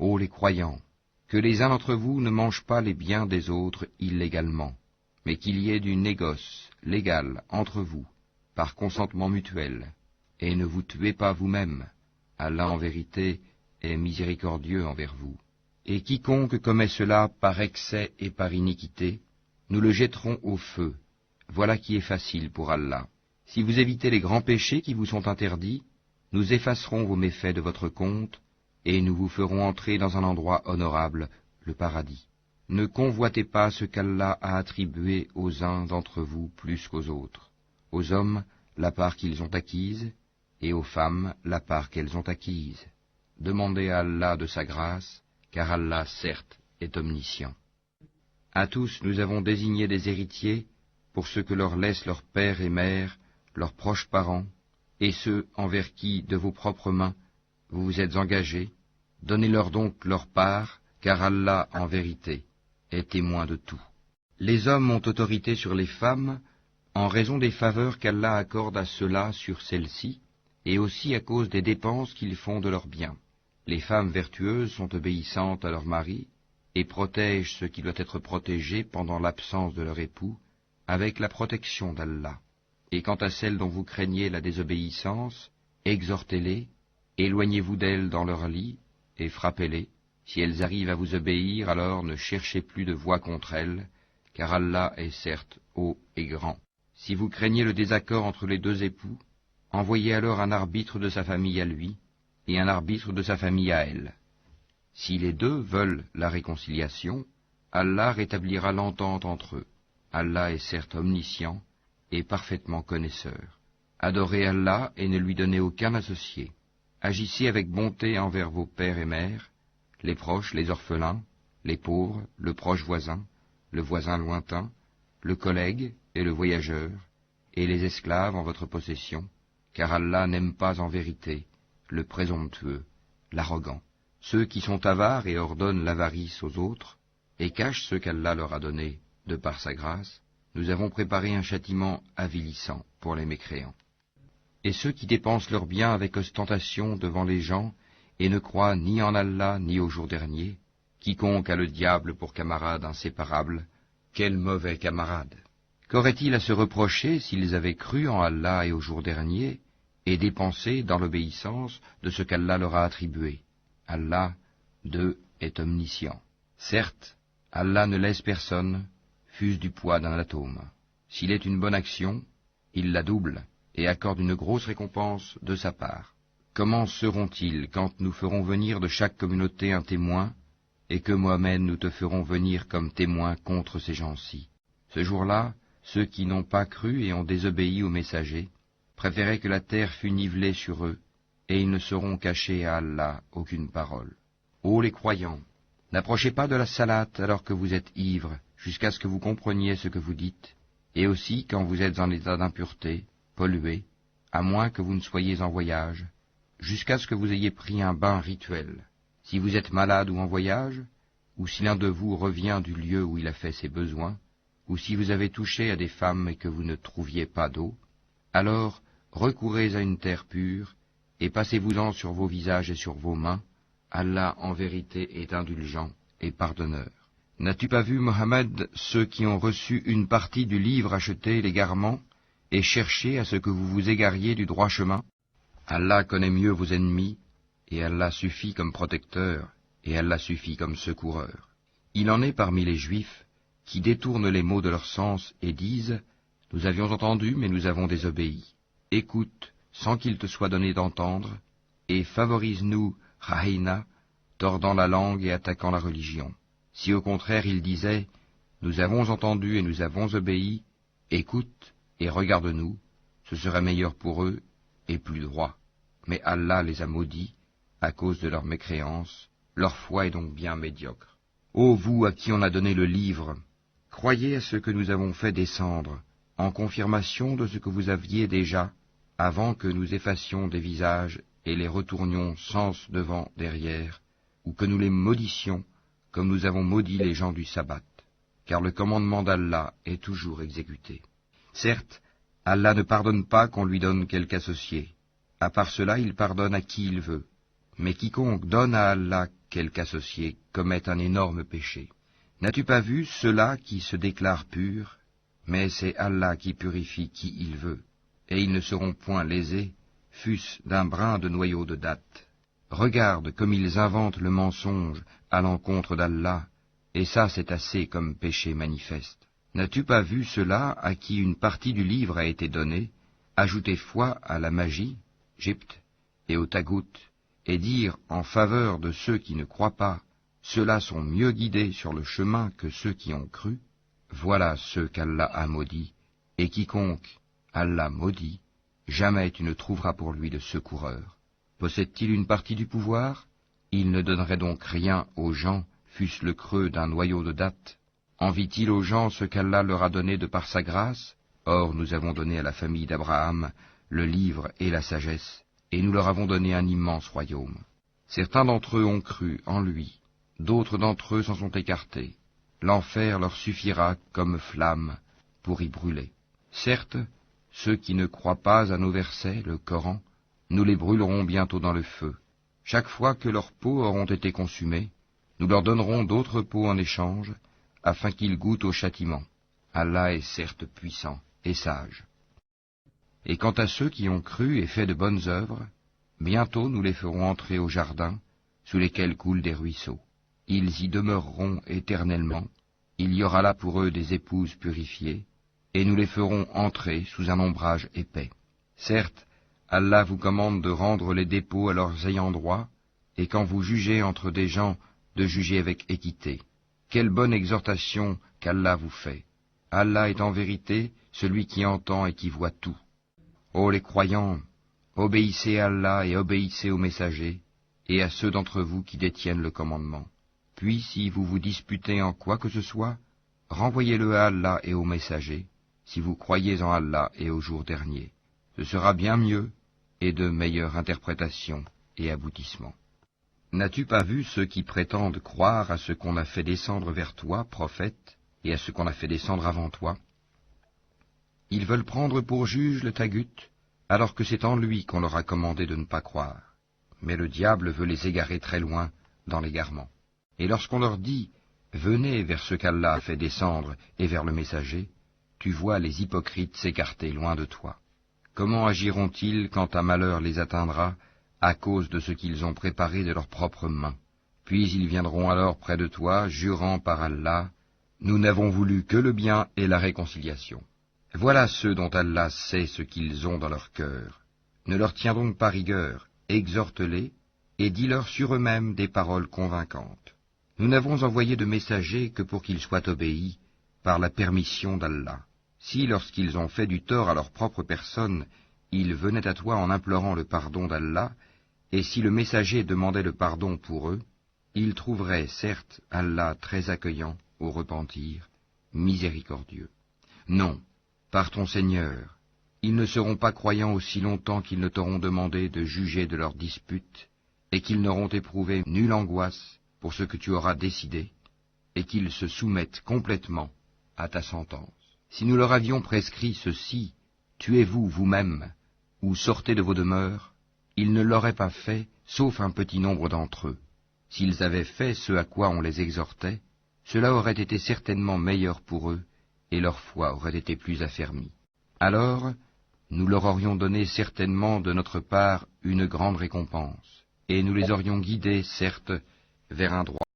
Ô les croyants, que les uns d'entre vous ne mangent pas les biens des autres illégalement, mais qu'il y ait du négoce légal entre vous, par consentement mutuel, et ne vous tuez pas vous-même. Allah en vérité est miséricordieux envers vous. Et quiconque commet cela par excès et par iniquité, nous le jetterons au feu. Voilà qui est facile pour Allah. Si vous évitez les grands péchés qui vous sont interdits, nous effacerons vos méfaits de votre compte, et nous vous ferons entrer dans un endroit honorable, le paradis. Ne convoitez pas ce qu'Allah a attribué aux uns d'entre vous plus qu'aux autres. Aux hommes, la part qu'ils ont acquise, et aux femmes, la part qu'elles ont acquise. Demandez à Allah de sa grâce, car Allah, certes, est omniscient. À tous nous avons désigné des héritiers pour ce que leur laissent leurs pères et mères, leurs proches parents, et ceux envers qui, de vos propres mains, vous vous êtes engagés. Donnez-leur donc leur part, car Allah, en vérité, est témoin de tout. Les hommes ont autorité sur les femmes en raison des faveurs qu'Allah accorde à ceux-là sur celles-ci, et aussi à cause des dépenses qu'ils font de leurs biens. Les femmes vertueuses sont obéissantes à leurs maris, et protègent ce qui doit être protégé pendant l'absence de leur époux, avec la protection d'Allah. Et quant à celles dont vous craignez la désobéissance, exhortez-les, éloignez-vous d'elles dans leur lit, et frappez-les. Si elles arrivent à vous obéir, alors ne cherchez plus de voie contre elles, car Allah est certes haut et grand. Si vous craignez le désaccord entre les deux époux, envoyez alors un arbitre de sa famille à lui, et un arbitre de sa famille à elle. Si les deux veulent la réconciliation, Allah rétablira l'entente entre eux. Allah est certes omniscient et parfaitement connaisseur. Adorez Allah et ne lui donnez aucun associé. Agissez avec bonté envers vos pères et mères, les proches, les orphelins, les pauvres, le proche voisin, le voisin lointain, le collègue et le voyageur, et les esclaves en votre possession, car Allah n'aime pas en vérité le présomptueux, l'arrogant, ceux qui sont avares et ordonnent l'avarice aux autres, et cachent ce qu'Allah leur a donné de par sa grâce. Nous avons préparé un châtiment avilissant pour les mécréants. Et ceux qui dépensent leurs biens avec ostentation devant les gens, et ne croient ni en Allah ni au jour dernier, quiconque a le diable pour camarade inséparable, quel mauvais camarade! Qu'auraient-ils à se reprocher s'ils avaient cru en Allah et au jour dernier, et dépensé dans l'obéissance de ce qu'Allah leur a attribué? Allah, d'eux, est omniscient. Certes, Allah ne laisse personne, fût-ce du poids d'un atome. S'il est une bonne action, il la double, et accorde une grosse récompense de sa part. Comment seront-ils quand nous ferons venir de chaque communauté un témoin, et que Mohammed nous te ferons venir comme témoin contre ces gens-ci? Ce jour-là, ceux qui n'ont pas cru et ont désobéi aux messagers préféraient que la terre fût nivelée sur eux, et ils ne sauront cacher à Allah aucune parole. Ô les croyants, n'approchez pas de la salate alors que vous êtes ivres, jusqu'à ce que vous compreniez ce que vous dites, et aussi quand vous êtes en état d'impureté, pollué, à moins que vous ne soyez en voyage, jusqu'à ce que vous ayez pris un bain rituel. Si vous êtes malade ou en voyage, ou si l'un de vous revient du lieu où il a fait ses besoins, ou si vous avez touché à des femmes et que vous ne trouviez pas d'eau, alors recourez à une terre pure, et passez-vous-en sur vos visages et sur vos mains. Allah en vérité est indulgent et pardonneur. N'as-tu pas vu, Mohammed, ceux qui ont reçu une partie du livre acheter l'égarement, et chercher à ce que vous vous égariez du droit chemin? Allah connaît mieux vos ennemis, et Allah suffit comme protecteur, et Allah suffit comme secoureur. Il en est parmi les Juifs qui détournent les mots de leur sens et disent « Nous avions entendu, mais nous avons désobéi. Écoute, sans qu'il te soit donné d'entendre, et favorise-nous, Rahina, tordant la langue et attaquant la religion. Si au contraire ils disaient « Nous avons entendu et nous avons obéi, écoute et regarde-nous, ce serait meilleur pour eux et plus droit. » Mais Allah les a maudits à cause de leur mécréance, leur foi est donc bien médiocre. Ô vous à qui on a donné le livre, croyez à ce que nous avons fait descendre, en confirmation de ce que vous aviez déjà, avant que nous effacions des visages et les retournions sens devant, derrière, ou que nous les maudissions, comme nous avons maudit les gens du sabbat, car le commandement d'Allah est toujours exécuté. Certes, Allah ne pardonne pas qu'on lui donne quelque associé. À part cela, il pardonne à qui il veut. Mais quiconque donne à Allah quelque associé, commettent un énorme péché. N'as-tu pas vu ceux-là qui se déclarent purs? Mais c'est Allah qui purifie qui il veut, et ils ne seront point lésés, fût-ce d'un brin de noyau de date. Regarde comme ils inventent le mensonge à l'encontre d'Allah, et ça c'est assez comme péché manifeste. N'as-tu pas vu ceux-là à qui une partie du livre a été donnée, ajouter foi à la magie, Gypte, et au tagout, et dire en faveur de ceux qui ne croient pas, ceux-là sont mieux guidés sur le chemin que ceux qui ont cru? Voilà ceux qu'Allah a maudits, et quiconque Allah maudit, jamais tu ne trouveras pour lui de secoureur. Possède-t-il une partie du pouvoir? Il ne donnerait donc rien aux gens, fût-ce le creux d'un noyau de date. Envie-t-il aux gens ce qu'Allah leur a donné de par sa grâce? Or nous avons donné à la famille d'Abraham le livre et la sagesse, et nous leur avons donné un immense royaume. Certains d'entre eux ont cru en lui, d'autres d'entre eux s'en sont écartés. L'enfer leur suffira comme flamme pour y brûler. Certes, ceux qui ne croient pas à nos versets, le Coran, nous les brûlerons bientôt dans le feu. Chaque fois que leurs peaux auront été consumées, nous leur donnerons d'autres peaux en échange, afin qu'ils goûtent au châtiment. Allah est certes puissant et sage. Et quant à ceux qui ont cru et fait de bonnes œuvres, bientôt nous les ferons entrer au jardin, sous lesquels coulent des ruisseaux. Ils y demeureront éternellement, il y aura là pour eux des épouses purifiées, et nous les ferons entrer sous un ombrage épais. Certes, Allah vous commande de rendre les dépôts à leurs ayants droit, et quand vous jugez entre des gens, de juger avec équité. Quelle bonne exhortation qu'Allah vous fait. Allah est en vérité celui qui entend et qui voit tout. Ô les croyants, obéissez à Allah et obéissez aux messagers, et à ceux d'entre vous qui détiennent le commandement. Puis si vous vous disputez en quoi que ce soit, renvoyez-le à Allah et aux messagers, si vous croyez en Allah et au jour dernier. Ce sera bien mieux, et de meilleure interprétation et aboutissement. N'as-tu pas vu ceux qui prétendent croire à ce qu'on a fait descendre vers toi, prophète, et à ce qu'on a fait descendre avant toi? Ils veulent prendre pour juge le tagut, alors que c'est en lui qu'on leur a commandé de ne pas croire. Mais le diable veut les égarer très loin dans l'égarement. Et lorsqu'on leur dit « Venez vers ce qu'Allah a fait descendre et vers le messager », tu vois les hypocrites s'écarter loin de toi. Comment agiront-ils quand un malheur les atteindra à cause de ce qu'ils ont préparé de leurs propres mains? Puis ils viendront alors près de toi, jurant par Allah, « Nous n'avons voulu que le bien et la réconciliation. » Voilà ceux dont Allah sait ce qu'ils ont dans leur cœur. Ne leur tiens donc pas rigueur, exhorte-les, et dis-leur sur eux-mêmes des paroles convaincantes. Nous n'avons envoyé de messagers que pour qu'ils soient obéis par la permission d'Allah. Si, lorsqu'ils ont fait du tort à leur propre personne, ils venaient à toi en implorant le pardon d'Allah, et si le messager demandait le pardon pour eux, ils trouveraient certes Allah très accueillant au repentir, miséricordieux. Non, par ton Seigneur, ils ne seront pas croyants aussi longtemps qu'ils ne t'auront demandé de juger de leurs disputes, et qu'ils n'auront éprouvé nulle angoisse pour ce que tu auras décidé, et qu'ils se soumettent complètement à ta sentence. Si nous leur avions prescrit ceci, tuez-vous vous-même, ou sortez de vos demeures, ils ne l'auraient pas fait, sauf un petit nombre d'entre eux. S'ils avaient fait ce à quoi on les exhortait, cela aurait été certainement meilleur pour eux, et leur foi aurait été plus affermie. Alors, nous leur aurions donné certainement de notre part une grande récompense, et nous les aurions guidés, certes, vers un droit